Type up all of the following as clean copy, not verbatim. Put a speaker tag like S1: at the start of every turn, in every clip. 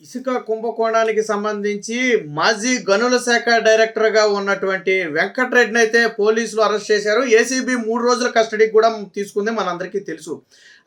S1: ఇసుక కుంభకోణానికి సంబంధించి మాజీ గనుల శాఖ డైరెక్టర్గా ఉన్నటువంటి వెంకటరెడ్డిని అయితే పోలీసులు అరెస్ట్ చేశారు. ఏసీబీ 3 రోజుల కస్టడీకి కూడా తీసుకుంది, మనందరికీ తెలుసు.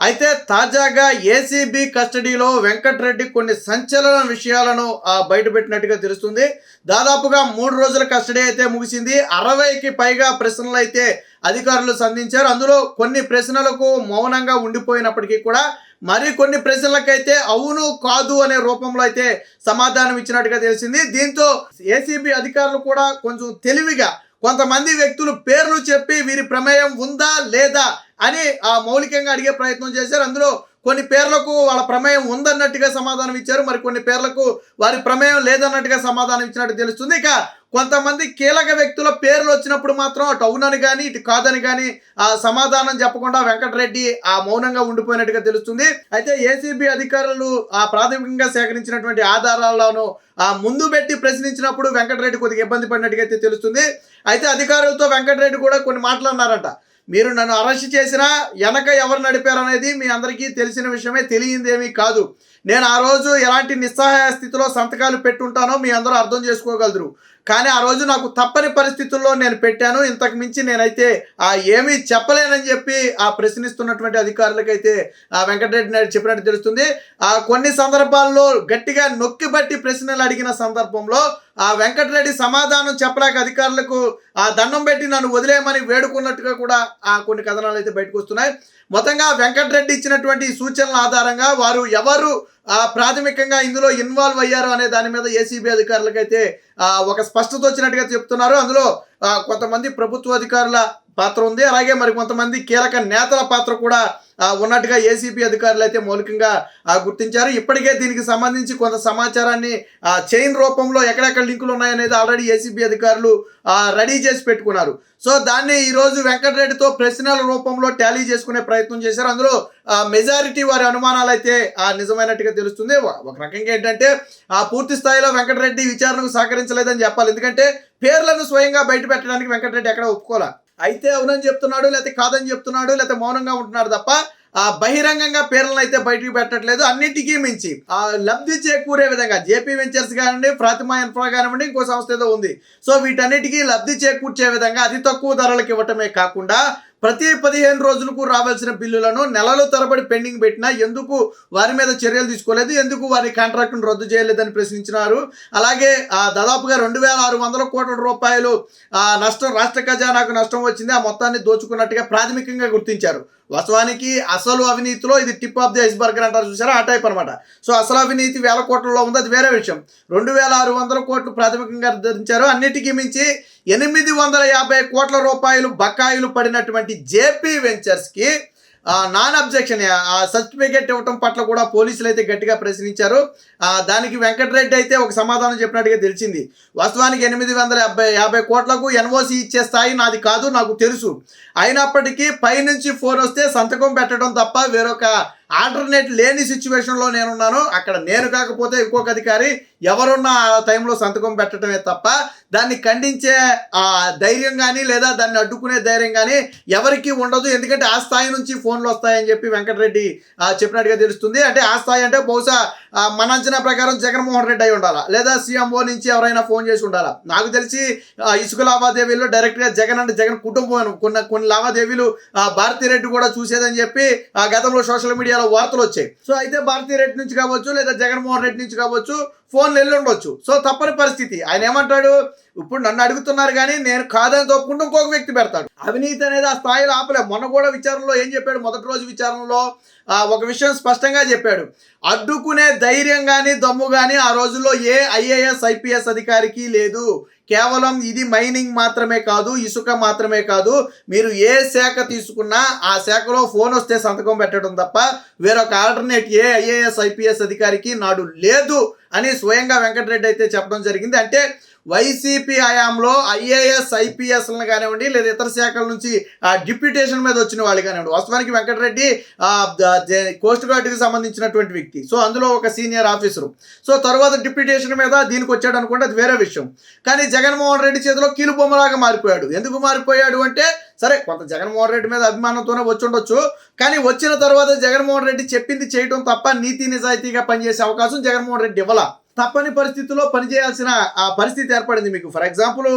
S1: అయితే తాజాగా ఏసీబీ కస్టడీలో వెంకటరెడ్డి కొన్ని సంచలన విషయాలను బయటపెట్టినట్టుగా తెలుస్తుంది. దాదాపుగా 3 రోజుల కస్టడీ అయితే ముగిసింది. 60కి పైగా ప్రశ్నలు అయితే అధికారులు సంధించారు. అందులో కొన్ని ప్రశ్నలకు మౌనంగా ఉండిపోయినప్పటికీ కూడా మరి కొన్ని ప్రశ్నలకైతే అవును కాదు అనే రూపంలో అయితే సమాధానం ఇచ్చినట్టుగా తెలిసింది. దీంతో ఏసీబీ అధికారులు కూడా కొంచెం తెలివిగా కొంతమంది వ్యక్తులు పేర్లు చెప్పి వీరి ప్రమేయం ఉందా లేదా అని మౌలికంగా అడిగే ప్రయత్నం చేశారు. అందులో కొన్ని పేర్లకు వాళ్ళ ప్రమేయం ఉందన్నట్టుగా సమాధానం ఇచ్చారు, మరి కొన్ని పేర్లకు వారి ప్రమేయం లేదన్నట్టుగా సమాధానం ఇచ్చినట్టు తెలుస్తుంది. ఇక కొంతమంది కీలక వ్యక్తుల పేర్లు వచ్చినప్పుడు మాత్రం అటు అవునని కానీ ఇటు కాదని కానీ సమాధానం చెప్పకుండా వెంకటరెడ్డి మౌనంగా ఉండిపోయినట్టుగా తెలుస్తుంది. అయితే ఏసీబీ అధికారులు ప్రాథమికంగా సేకరించినటువంటి ఆధారాలను ముందు పెట్టి ప్రశ్నించినప్పుడు వెంకటరెడ్డి కొద్దిగా ఇబ్బంది పడినట్టుగా అయితే తెలుస్తుంది. అయితే అధికారులతో వెంకటరెడ్డి కూడా కొన్ని మాట్లాడినారంట. మీరు నన్ను అరెస్ట్ చేసినా వెనక ఎవరు నడిపారనేది మీ అందరికీ తెలిసిన విషయమే, తెలియందేమీ కాదు. నేను ఆ రోజు ఎలాంటి నిస్సహాయ స్థితిలో సంతకాలు పెట్టుంటానో మీ అందరూ అర్థం చేసుకోగలరు. కానీ ఆ రోజు నాకు తప్పని పరిస్థితుల్లో నేను పెట్టాను. ఇంతకు మించి నేనైతే ఏమీ చెప్పలేనని చెప్పి ప్రశ్నిస్తున్నటువంటి అధికారులకైతే వెంకటరెడ్డి నాయుడు చెప్పినట్టు తెలుస్తుంది. కొన్ని సందర్భాల్లో గట్టిగా నొక్కిబట్టి ప్రశ్నలు అడిగిన సందర్భంలో వెంకటరెడ్డి సమాధానం చెప్పలేక అధికారులకు దండం పెట్టి నన్ను వదిలేయమని వేడుకున్నట్టుగా కూడా కొన్ని కథనాలు అయితే బయటకు వస్తున్నాయి. మొత్తంగా వెంకటరెడ్డి ఇచ్చినటువంటి సూచనల ఆధారంగా వారు ఎవరు ప్రాథమికంగా ఇందులో ఇన్వాల్వ్ అయ్యారు అనే దాని మీద ఏసీబీ అధికారులకైతే ఒక స్పష్టత వచ్చినట్టుగా చెప్తున్నారు. అందులో కొంతమంది ప్రభుత్వ అధికారుల పాత్ర ఉంది, అలాగే మరి కొంతమంది కీలక నేతల పాత్ర కూడా ఉన్నట్టుగా ఏసీబీ అధికారులు అయితే మౌలికంగా గుర్తించారు. ఇప్పటికే దీనికి సంబంధించి కొంత సమాచారాన్ని చైన్ రూపంలో ఎక్కడెక్కడ లింకులు ఉన్నాయనేది ఆల్రెడీ ఏసీబీ అధికారులు రెడీ చేసి పెట్టుకున్నారు. సో దాన్ని ఈరోజు వెంకటరెడ్డితో ప్రశ్నల రూపంలో టాలీ చేసుకునే ప్రయత్నం చేశారు. అందులో మెజారిటీ వారి అనుమానాలు అయితే నిజమైనట్టుగా తెలుస్తుంది. ఒక రకంగా ఏంటంటే పూర్తి స్థాయిలో వెంకటరెడ్డి విచారణకు సహకరించలేదని చెప్పాలి. ఎందుకంటే పేర్లను స్వయంగా బయట పెట్టడానికి వెంకటరెడ్డి ఎక్కడ ఒప్పుకోలే. అయితే అవునని చెప్తున్నాడు, లేకపోతే కాదని చెప్తున్నాడు, లేకపోతే మౌనంగా ఉంటున్నాడు తప్ప బహిరంగంగా పేర్లను అయితే బయటకు పెట్టట్లేదు. అన్నిటికీ మించి లబ్ధి చేకూరే విధంగా జేపీ వెంచర్స్ కానివ్వండి, ప్రాతిమా ఇన్ఫ్రా కానివ్వండి, ఇంకో సంస్థ ఏదో ఉంది. సో వీటన్నిటికీ లబ్ధి చేకూర్చే విధంగా అతి తక్కువ ధరలకు ఇవ్వటమే కాకుండా ప్రతి 15 రోజులకు రావాల్సిన బిల్లులను నెలల తరబడి పెండింగ్ పెట్టినా ఎందుకు వారి మీద చర్యలు తీసుకోలేదు, ఎందుకు వారి కాంట్రాక్టును రద్దు చేయలేదని ప్రశ్నించినారు. అలాగే దాదాపుగా 2600 కోట్ల రూపాయలు నష్టం, రాష్ట్ర ఖజానాకు నష్టం వచ్చింది, ఆ మొత్తాన్ని దోచుకున్నట్టుగా ప్రాథమికంగా గుర్తించారు. వాస్తవానికి అసలు అవినీతిలో ఇది టిప్ ఆఫ్ ది ఐస్బర్గ్ అంటారు చూసారా, ఆ టైప్ అనమాట. సో అసలు అవినీతి 1000 కోట్లలో ఉంది, అది వేరే విషయం. 2600 కోట్లు ప్రాథమికంగా నిర్ధారించారు. అన్నిటికీ మించి 850 కోట్ల రూపాయలు బకాయిలు పడినటువంటి జేపీ వెంచర్స్కి నాన్ అబ్జెక్షన్ సర్టిఫికేట్ ఇవ్వటం పట్ల కూడా పోలీసులు అయితే గట్టిగా ప్రశ్నించారు. దానికి వెంకటరెడ్డి అయితే ఒక సమాధానం చెప్పినట్టుగా తెలిసింది. వాస్తవానికి 850 కోట్లకు ఎన్ఓసి ఇచ్చే స్థాయి నాది కాదు, నాకు తెలుసు. అయినప్పటికీ పైనుంచి ఫోన్ వస్తే సంతకం పెట్టడం తప్ప వేరొక ఆల్టర్నేట్ లేని సిచ్యువేషన్లో నేనున్నాను. అక్కడ నేను కాకపోతే ఇంకొక అధికారి ఎవరున్న ఆ టైంలో సంతకం పెట్టడమే తప్ప దాన్ని ఖండించే ధైర్యం కానీ లేదా దాన్ని అడ్డుకునే ధైర్యం కానీ ఎవరికి ఉండదు. ఎందుకంటే ఆ స్థాయి నుంచి ఫోన్లు వస్తాయని చెప్పి వెంకటరెడ్డి చెప్పినట్టుగా తెలుస్తుంది. అంటే ఆ స్థాయి అంటే బహుశా మన అంచనా ప్రకారం జగన్మోహన్ రెడ్డి అయి ఉండాలా, లేదా సీఎంఓ నుంచి ఎవరైనా ఫోన్ చేసి ఉండాలా. నాకు తెలిసి ఇసుక లావాదేవీల్లో డైరెక్ట్గా జగన్ కుటుంబం కొన్ని లావాదేవీలు భారతిరెడ్డి కూడా చూసేదని చెప్పి గతంలో సోషల్ మీడియాలో వార్తలు వచ్చాయి. సో అయితే భారతిరెడ్డి నుంచి కావచ్చు లేదా జగన్మోహన్ రెడ్డి నుంచి కావచ్చు ఫోన్లు వెళ్ళి ఉండొచ్చు. సో తప్పని పరిస్థితి. ఆయన ఏమంటాడు, ఇప్పుడు నన్ను అడుగుతున్నారు కానీ నేను కాదని తప్పుకుంటూ ఇంకొక వ్యక్తి పెడతాడు. అవినీతి అనేది ఆ స్థాయిలో ఆపలే. మొన్న కూడా విచారణలో ఏం చెప్పాడు, మొదటి రోజు విచారణలో ఒక విషయం స్పష్టంగా చెప్పాడు. అడ్డుకునే ధైర్యం కానీ దమ్ము కానీ ఆ రోజుల్లో ఏ ఐఏఎస్ ఐపీఎస్ అధికారికి లేదు. కేవలం ఇది మైనింగ్ మాత్రమే కాదు, ఇసుక మాత్రమే కాదు, మీరు ఏ శాఖ తీసుకున్నా ఆ శాఖలో ఫోన్ వస్తే సంతకం పెట్టడం తప్ప వేరొక ఆల్టర్నేట్ ఏ ఐఏఎస్ ఐపీఎస్ అధికారికి నాడు లేదు అని స్వయంగా వెంకటరెడ్డి అయితే చెప్పడం జరిగింది. అంటే వైసీపీ హయాంలో ఐఏఎస్ ఐపీఎస్లను కానివ్వండి లేదా ఇతర శాఖల నుంచి డిప్యూటేషన్ మీద వచ్చిన వాళ్ళు కానివ్వండి. వాస్తవానికి వెంకటరెడ్డి కోస్ట్ గార్డ్కి సంబంధించినటువంటి వ్యక్తి. సో అందులో ఒక సీనియర్ ఆఫీసరు. సో తర్వాత డిప్యూటేషన్ మీద దీనికి వచ్చాడు అనుకుంటే అది వేరే విషయం. కానీ జగన్మోహన్ రెడ్డి చేతిలో కీలుబొమ్మలాగా మారిపోయాడు. ఎందుకు మారిపోయాడు అంటే సరే కొంత జగన్మోహన్ రెడ్డి మీద అభిమానంతోనే వచ్చి ఉండొచ్చు. కానీ వచ్చిన తర్వాత జగన్మోహన్ రెడ్డి చెప్పింది చేయడం తప్ప నీతి నిజాయితీగా పనిచేసే అవకాశం జగన్మోహన్ రెడ్డి ఇవ్వాల. తప్పని పరిస్థితుల్లో పనిచేయాల్సిన ఆ పరిస్థితి ఏర్పడింది మీకు. ఫర్ ఎగ్జాంపుల్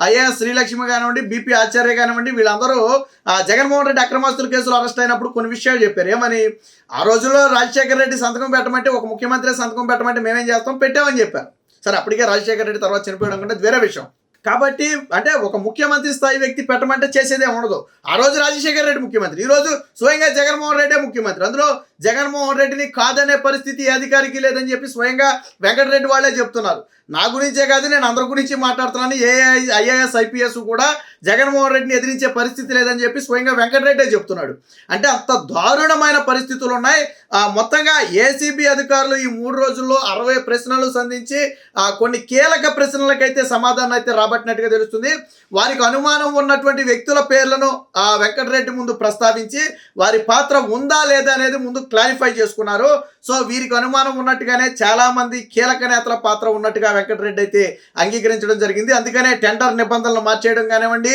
S1: ఐఏఎస్ శ్రీలక్ష్మి కానివ్వండి, బీపీ ఆచార్య కానివ్వండి, వీళ్ళందరూ జగన్మోహన్ రెడ్డి అక్రమాస్తుల కేసులో అరెస్ట్ అయినప్పుడు కొన్ని విషయాలు చెప్పారు. ఏమని? ఆ రోజుల్లో రాజశేఖర రెడ్డి సంతకం పెట్టమంటే, ఒక ముఖ్యమంత్రి సంతకం పెట్టమంటే మేమేం చేస్తాం, పెట్టామని చెప్పారు. సరే అప్పటికే రాజశేఖర రెడ్డి తర్వాత చనిపోయడం కంటే అది వేరే విషయం. కాబట్టి అంటే ఒక ముఖ్యమంత్రి స్థాయి వ్యక్తి పెట్టమంటే చేసేదే ఉండదు. ఆ రోజు రాజశేఖర రెడ్డి ముఖ్యమంత్రి, ఈరోజు స్వయంగా జగన్మోహన్ రెడ్డే ముఖ్యమంత్రి. అందులో జగన్మోహన్ రెడ్డిని కాదనే పరిస్థితి ఏ అధికారికి లేదని చెప్పి స్వయంగా వెంకటరెడ్డి వాళ్ళే చెప్తున్నారు. నా గురించే కాదు, నేను అందరి గురించి మాట్లాడుతున్నాను. ఐఏఎస్ ఐపీఎస్ కూడా జగన్మోహన్ రెడ్డిని ఎదిరించే పరిస్థితి లేదని చెప్పి స్వయంగా వెంకటరెడ్డే చెప్తున్నాడు. అంటే అంత దారుణమైన పరిస్థితులు ఉన్నాయి. మొత్తంగా ఏసీబీ అధికారులు ఈ 3 రోజుల్లో 60 ప్రశ్నలు సంధించి కొన్ని కీలక ప్రశ్నలకైతే సమాధానం అయితే రాబట్టినట్టుగా తెలుస్తుంది. వారికి అనుమానం ఉన్నటువంటి వ్యక్తుల పేర్లను వెంకటరెడ్డి ముందు ప్రస్తావించి వారి పాత్ర ఉందా లేదా అనేది ముందు క్లారిఫై చేసుకున్నారు. సో వీరికి అనుమానం ఉన్నట్టుగానే చాలామంది కీలక నేతల పాత్ర ఉన్నట్టుగా వెంకటరెడ్డి అయితే అంగీకరించడం జరిగింది. అందుకనే టెండర్ నిబంధనలు మార్చేయడం కానివ్వండి,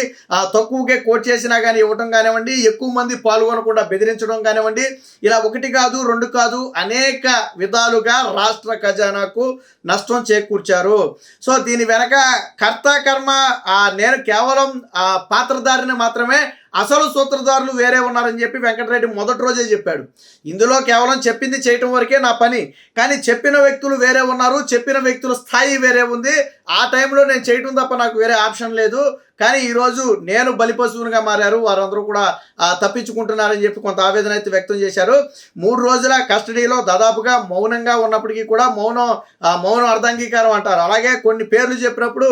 S1: తక్కువగా కోట్ చేసినా కానీ ఇవ్వడం కానివ్వండి, ఎక్కువ మంది పాల్గొనకుండా బెదిరించడం కానివ్వండి, ఇలా 1 కాదు 2 కాదు అనేక విధాలుగా రాష్ట్ర ఖజానాకు నష్టం చేకూర్చారు. సో దీని వెనక కర్త కర్మ నేను కేవలం పాత్రధారిని మాత్రమే, అసలు సూత్రధారులు వేరే ఉన్నారని చెప్పి వెంకటరెడ్డి మొదటి రోజే చెప్పాడు. ఇందులో కేవలం చెప్పింది చేయటం వరకే నా పని, కానీ చెప్పిన వ్యక్తులు వేరే ఉన్నారు, చెప్పిన వ్యక్తుల స్థాయి వేరే ఉంది. ఆ టైంలో నేను చేయటం తప్ప నాకు వేరే ఆప్షన్ లేదు. కానీ ఈరోజు నేను బలిపశువునిగా మారారు, వారందరూ కూడా తప్పించుకుంటున్నారని చెప్పి కొంత ఆవేదన అయితే వ్యక్తం చేశారు. 3 రోజుల కస్టడీలో దాదాపుగా మౌనంగా ఉన్నప్పటికీ కూడా మౌనం అర్ధాంగీకారం అంటారు. అలాగే కొన్ని పేర్లు చెప్పినప్పుడు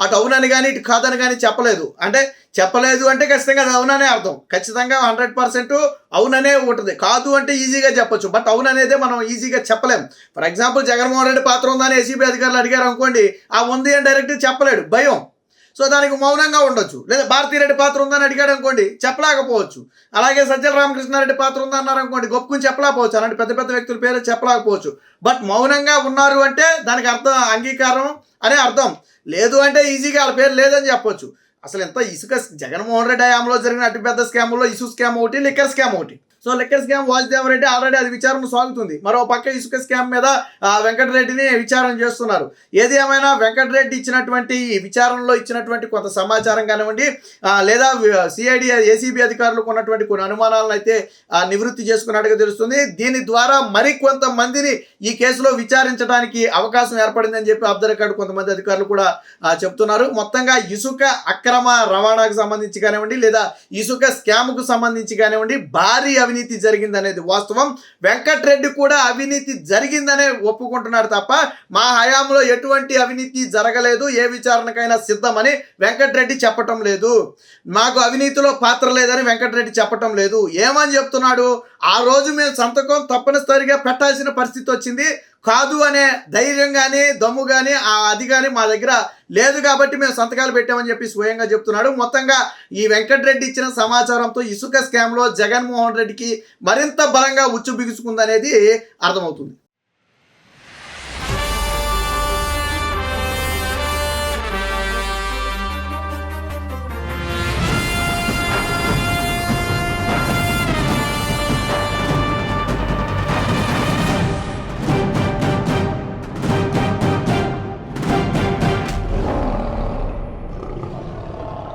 S1: అటు అవునని కానీ ఇటు కాదని కానీ చెప్పలేదు. అంటే చెప్పలేదు అంటే ఖచ్చితంగా అది అవుననే అర్థం. ఖచ్చితంగా 100% అవుననే ఉంటుంది. కాదు అంటే ఈజీగా చెప్పొచ్చు, బట్ అవుననేదే మనం ఈజీగా చెప్పలేం. ఫర్ ఎగ్జాంపుల్ జగన్మోహన్ రెడ్డి పాత్ర ఉందని ఏసీబీ అధికారులు అడిగారు అనుకోండి, ఉంది అని డైరెక్ట్ చెప్పలేడు, భయం. సో దానికి మౌనంగా ఉండొచ్చు. లేదా భారతీరెడ్డి పాత్ర ఉందని అడిగాడు అనుకోండి, చెప్పలేకపోవచ్చు. అలాగే సజ్జల రామకృష్ణారెడ్డి పాత్ర ఉందన్నారు అనుకోండి, గొప్పకుని చెప్పలేకపోవచ్చు. అలాంటి పెద్ద పెద్ద వ్యక్తుల పేరు చెప్పలేకపోవచ్చు. బట్ మౌనంగా ఉన్నారు అంటే దానికి అర్థం అంగీకారం అనే అర్థం. లేదు అంటే ఈజీగా వాళ్ళ పేరు లేదని చెప్పొచ్చు. అసలు ఎంత ఇసుక జగన్మోహన్ రెడ్డి హయాంలో జరిగిన అతిపెద్ద స్కామ్లో ఇసుక స్కామ్ ఒకటి, లిక్కర్ స్కామ్ ఒకటి. So liquor scam Vasudeva Reddy already అది విచారణ సాగుతుంది. మరో పక్క ఇసుక స్కామ్ మీద వెంకటరెడ్డిని విచారణ చేస్తున్నారు. ఏది ఏమైనా వెంకటరెడ్డి ఇచ్చినటువంటి విచారణలో ఇచ్చినటువంటి కొంత సమాచారం కానివ్వండి, లేదా సిఐడి ఏసీబీ అధికారులకు ఉన్నటువంటి కొన్ని అనుమానాలను అయితే నివృత్తి చేసుకున్నట్టుగా తెలుస్తుంది. దీని ద్వారా మరికొంతమందిని ఈ కేసులో విచారించడానికి అవకాశం ఏర్పడిందని చెప్పి ఆఫ్ ద రికార్డ్ కొంతమంది అధికారులు కూడా చెప్తున్నారు. మొత్తంగా ఇసుక అక్రమ రవాణాకు సంబంధించి కానివ్వండి, లేదా ఇసుక స్కామ్కు సంబంధించి కానివ్వండి, భారీ అవినీతి జరిగిందనేది వాస్తవం. వెంకటరెడ్డి కూడా అవినీతి జరిగిందనే ఒప్పుకుంటున్నాడు తప్ప మా హయాంలో ఎటువంటి అవినీతి జరగలేదు, ఏ విచారణకైనా సిద్ధమని వెంకటరెడ్డి చెప్పటం లేదు. మాకు అవినీతిలో పాత్ర లేదని వెంకటరెడ్డి చెప్పటం లేదు. ఏమని చెప్తున్నాడు? ఆ రోజు మేము సంతకం తప్పనిసరిగా పెట్టాల్సిన పరిస్థితి వచ్చింది, కాదు అనే ధైర్యం కానీ దమ్ము కానీ అది కానీ మా దగ్గర లేదు కాబట్టి మేము సంతకాలు పెట్టామని చెప్పి స్వయంగా చెప్తున్నాడు. మొత్తంగా ఈ వెంకటరెడ్డి ఇచ్చిన సమాచారంతో ఇసుక స్కామ్లో జగన్మోహన్ రెడ్డికి మరింత బలంగా ఉచ్చు బిగుసుకుందనేది అర్థమవుతుంది.